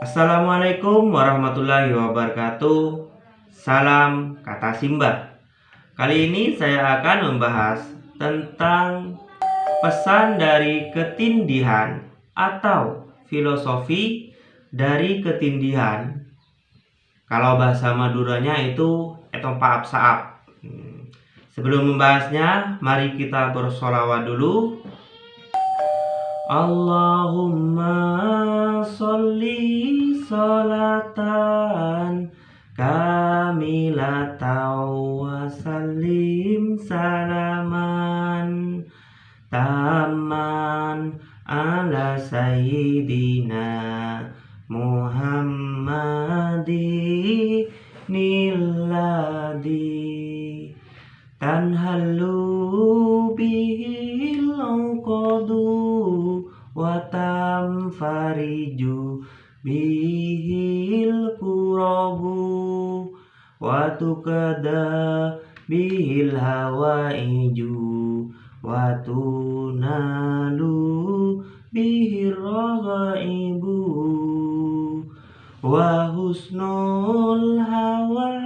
Assalamualaikum warahmatullahi wabarakatuh. Salam kata Simba. Kali ini saya akan membahas tentang pesan dari ketindihan atau filosofi dari ketindihan. Kalau bahasa Maduranya itu etopa apsaap. Sebelum membahasnya, mari kita bersolawat dulu. Allahumma sholli sholatan kamilatan wa sallim salaman taman ala sayyidina Muhammadin nilladhi tanhalu bihil qadu wa tamfariju bihil kurabu wa tukada bihil hawaiju wa tunalu bihir raghaibu wa husnul hawatimi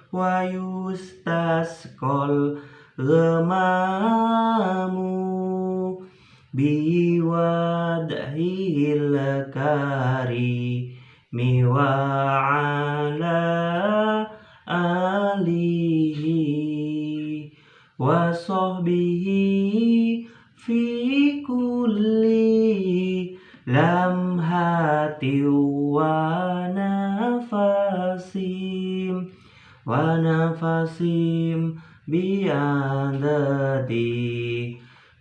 wa yustasqal ghamamu biwadhil karimi wa ala alihi wa sahbihi fi kulli lamhati wa nafasim bi'adadi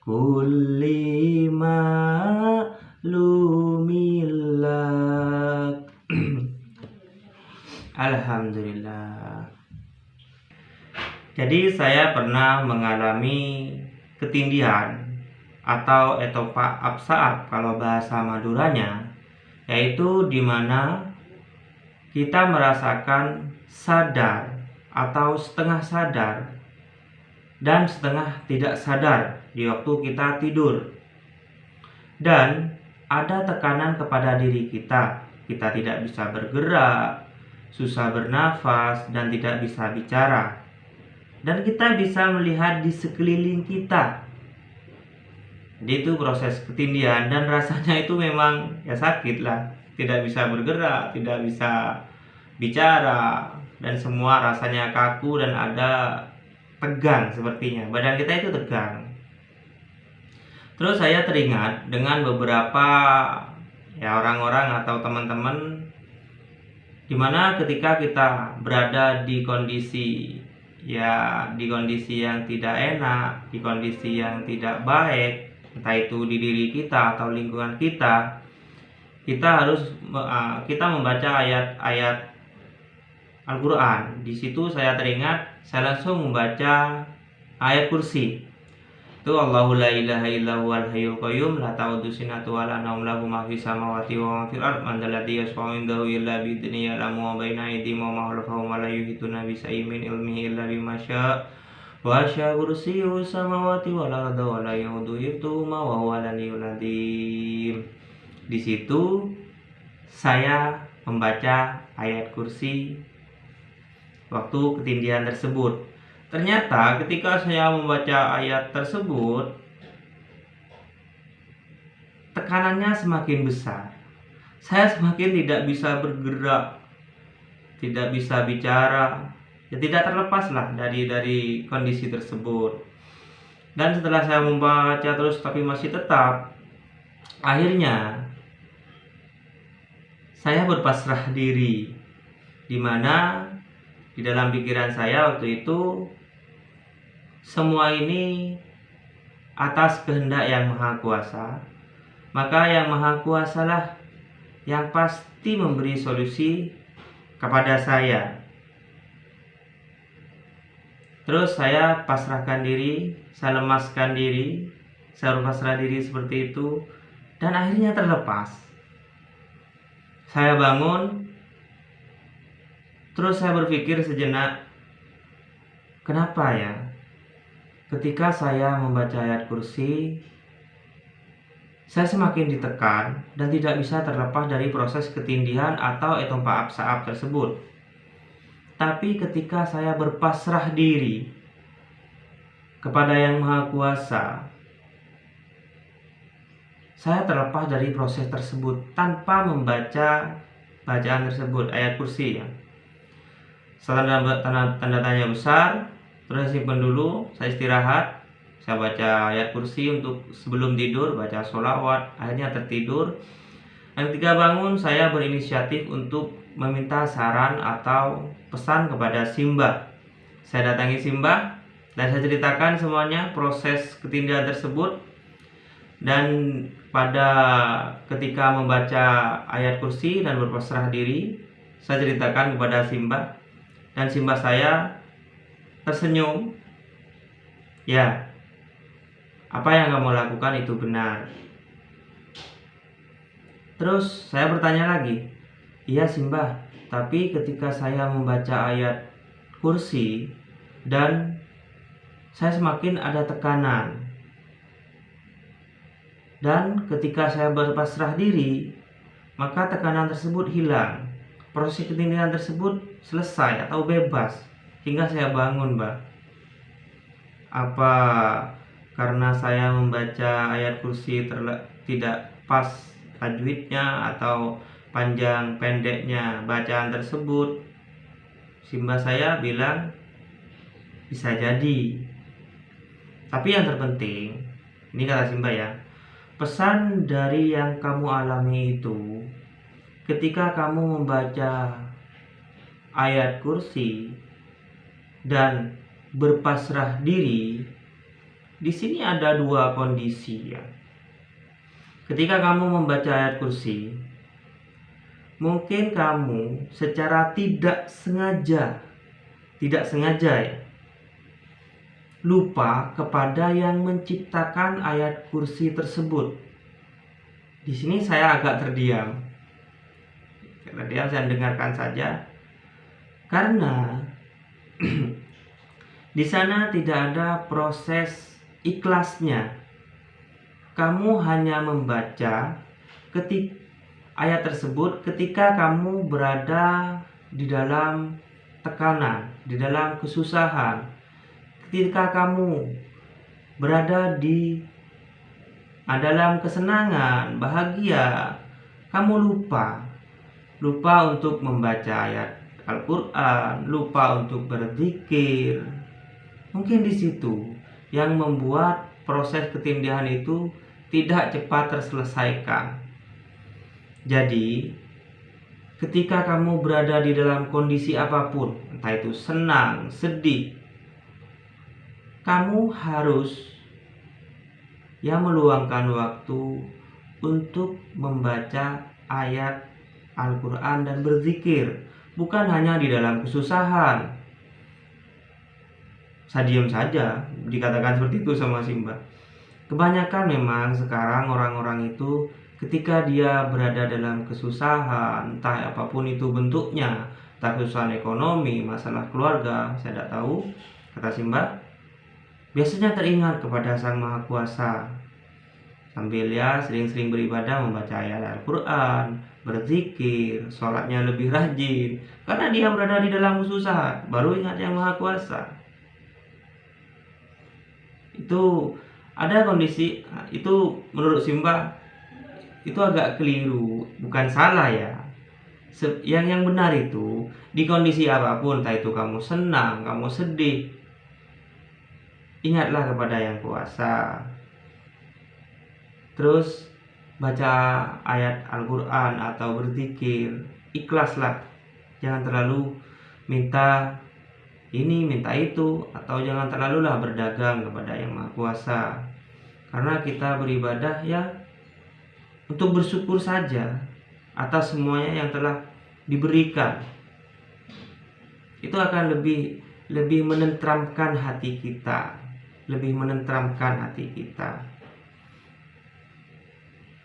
kulli ma'lumillah. Alhamdulillah. Jadi saya pernah mengalami ketindihan atau etopa apsaap kalau bahasa Maduranya, yaitu dimana kita merasakan sadar atau setengah sadar dan setengah tidak sadar di waktu kita tidur, dan ada tekanan kepada diri kita. Kita tidak bisa bergerak, susah bernafas, dan tidak bisa bicara. Dan kita bisa melihat di sekeliling kita. Jadi itu proses ketindihan, dan rasanya itu memang ya sakit lah. Tidak bisa bergerak, tidak bisa bicara, dan semua rasanya kaku dan ada tegang sepertinya. Badan kita itu tegang. Terus saya teringat dengan beberapa orang-orang atau teman-teman dimana ketika kita berada di kondisi yang tidak enak, di kondisi yang tidak baik, entah itu di diri kita atau lingkungan kita harus membaca ayat-ayat Al-Quran. Di situ saya teringat, saya langsung membaca ayat kursi. Itu Allahu la ilaha illa huwal hayyul qayyum la ta'udhu sinatu wa la naum lahu ma fis samawati wa ma fil ard man dzalladzi yashfa'u indahu illa bi idzni ya'lamu ma baina aydihim wa ma khalfahum wa la yuhituna bi shay'in min ilmihi illa bima syaa wa syaa kursiyyu samawati wal arda wa la yaudhu hifdhuhuma wa huwal aliyyul azim. Di situ saya membaca ayat kursi waktu ketindihan tersebut. Ternyata ketika saya membaca ayat tersebut, tekanannya semakin besar. Saya semakin tidak bisa bergerak, tidak bisa bicara, ya tidak terlepas lah dari kondisi tersebut. Dan setelah saya membaca terus tapi masih tetap, akhirnya saya berpasrah diri, di mana di dalam pikiran saya waktu itu semua ini atas kehendak Yang Maha Kuasa. Maka Yang Maha Kuasalah yang pasti memberi solusi kepada saya. Terus saya pasrahkan diri, saya lemaskan diri, saya berpasrah diri seperti itu, dan akhirnya terlepas. Saya bangun, terus saya berpikir sejenak, kenapa ya ketika saya membaca ayat kursi, saya semakin ditekan dan tidak bisa terlepas dari proses ketindihan atau etompa apsaap tersebut. Tapi ketika saya berpasrah diri kepada Yang Maha Kuasa, saya terlepas dari proses tersebut tanpa membaca bacaan tersebut, ayat kursi ya. Setelah tanda tanya besar, terus simpan dulu, saya istirahat, saya baca ayat kursi untuk sebelum tidur, baca sholawat, akhirnya tertidur. Dan ketika bangun, saya berinisiatif untuk meminta saran atau pesan kepada Simbah. Saya datangi Simbah dan saya ceritakan semuanya proses ketindihan tersebut. Dan pada ketika membaca ayat kursi dan berpasrah diri, saya ceritakan kepada Simbah, dan Simbah saya tersenyum. Ya, apa yang kamu lakukan itu benar. Terus saya bertanya lagi, iya Simbah, tapi ketika saya membaca ayat kursi dan saya semakin ada tekanan. Dan ketika saya berpasrah diri, maka tekanan tersebut hilang. Proses ketindihan tersebut selesai atau bebas hingga saya bangun, Mbak. Apa karena saya membaca ayat kursi tidak pas tajwidnya atau panjang pendeknya bacaan tersebut? Simbah saya bilang bisa jadi. Tapi yang terpenting, ini kata Simbah ya, pesan dari yang kamu alami itu, ketika kamu membaca ayat kursi dan berpasrah diri, di sini ada dua kondisi ya. Ketika kamu membaca ayat kursi, mungkin kamu secara tidak sengaja ya, lupa kepada yang menciptakan ayat kursi tersebut. Di sini saya agak terdiam. Saya dengarkan saja. Karena di sana tidak ada proses ikhlasnya. Kamu hanya membaca ayat tersebut ketika kamu berada di dalam tekanan, di dalam kesusahan. Ketika kamu berada di dalam kesenangan, bahagia, kamu lupa untuk membaca ayat Al-Quran, lupa untuk berzikir. Mungkin di situ yang membuat proses ketindihan itu tidak cepat terselesaikan. Jadi, ketika kamu berada di dalam kondisi apapun, entah itu senang, sedih, kamu harus meluangkan waktu untuk membaca ayat Al-Quran dan berzikir. Bukan hanya di dalam kesusahan. Saya diam saja, dikatakan seperti itu sama Simbah. Kebanyakan memang sekarang orang-orang itu ketika dia berada dalam kesusahan, entah apapun itu bentuknya, entah kesusahan ekonomi, masalah keluarga, saya tidak tahu, kata Simbah, biasanya teringat kepada Sang Maha Kuasa. Sambil sering-sering beribadah, membaca ayat Al-Quran, berzikir, sholatnya lebih rajin. Karena dia berada di dalam kesusahan, baru ingat Yang Maha Kuasa. Itu ada kondisi, itu menurut Simbah, itu agak keliru, bukan salah ya. Yang benar itu, di kondisi apapun, entah itu kamu senang, kamu sedih, ingatlah kepada Yang Kuasa. Terus baca ayat Al-Quran atau berzikir, ikhlaslah. Jangan terlalu minta ini, minta itu, atau jangan terlalulah berdagang kepada Yang Maha Kuasa. Karena kita beribadah ya untuk bersyukur saja atas semuanya yang telah diberikan. Itu akan lebih menenteramkan hati kita.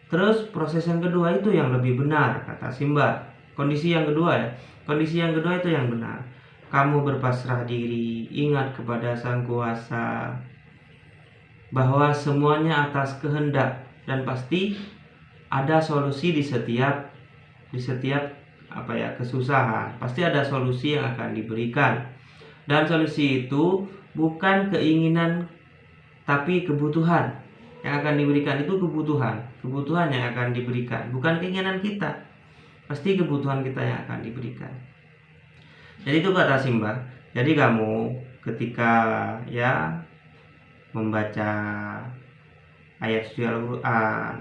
Terus proses yang kedua itu yang lebih benar, kata Simbah. Kondisi yang kedua itu yang benar. Kamu berpasrah diri, ingat kepada Sang Kuasa, bahwa semuanya atas kehendak dan pasti ada solusi di setiap kesusahan. Pasti ada solusi yang akan diberikan. Dan solusi itu bukan keinginan tapi kebutuhan. Yang akan diberikan itu kebutuhan yang akan diberikan, bukan keinginan kita. Pasti kebutuhan kita yang akan diberikan. Jadi itu kata Simba. Jadi kamu ketika membaca ayat suci Al-Quran,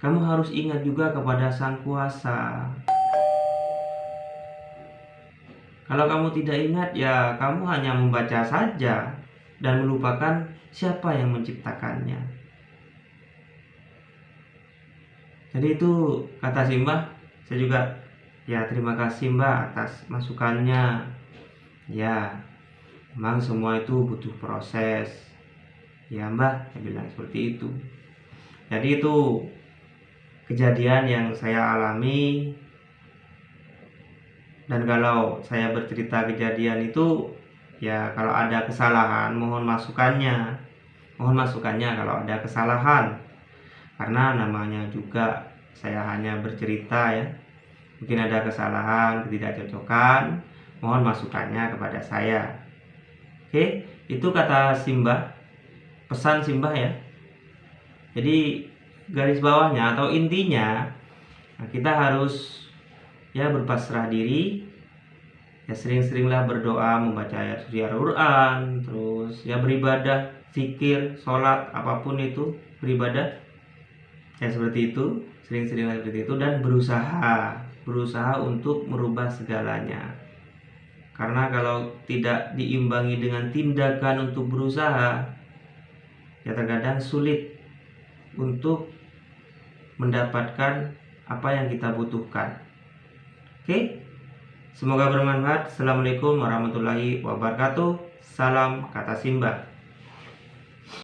kamu harus ingat juga kepada Sang Kuasa. Kalau kamu tidak ingat, ya kamu hanya membaca saja dan melupakan siapa yang menciptakannya. Jadi itu kata Simba. Saya juga terima kasih Mbak atas masukannya. Ya, memang semua itu butuh proses. Ya Mbak, saya bilang seperti itu. Jadi itu kejadian yang saya alami. Dan kalau saya bercerita kejadian itu, ya kalau ada kesalahan mohon masukannya. Mohon masukannya kalau ada kesalahan. Karena namanya juga saya hanya bercerita ya. Mungkin ada kesalahan, ketidakcocokan, mohon masukannya kepada saya. Oke, itu kata Simba. Pesan Simba ya. Jadi garis bawahnya atau intinya, kita harus berpasrah diri. Ya sering-seringlah berdoa, membaca ayat suci Al-Quran, terus beribadah, zikir, sholat, apapun itu beribadah. Ya seperti itu, sering-seringlah seperti itu, dan berusaha untuk merubah segalanya. Karena kalau tidak diimbangi dengan tindakan untuk berusaha, ya terkadang sulit untuk mendapatkan apa yang kita butuhkan. Oke, semoga bermanfaat. Assalamualaikum warahmatullahi wabarakatuh. Salam kata Simba.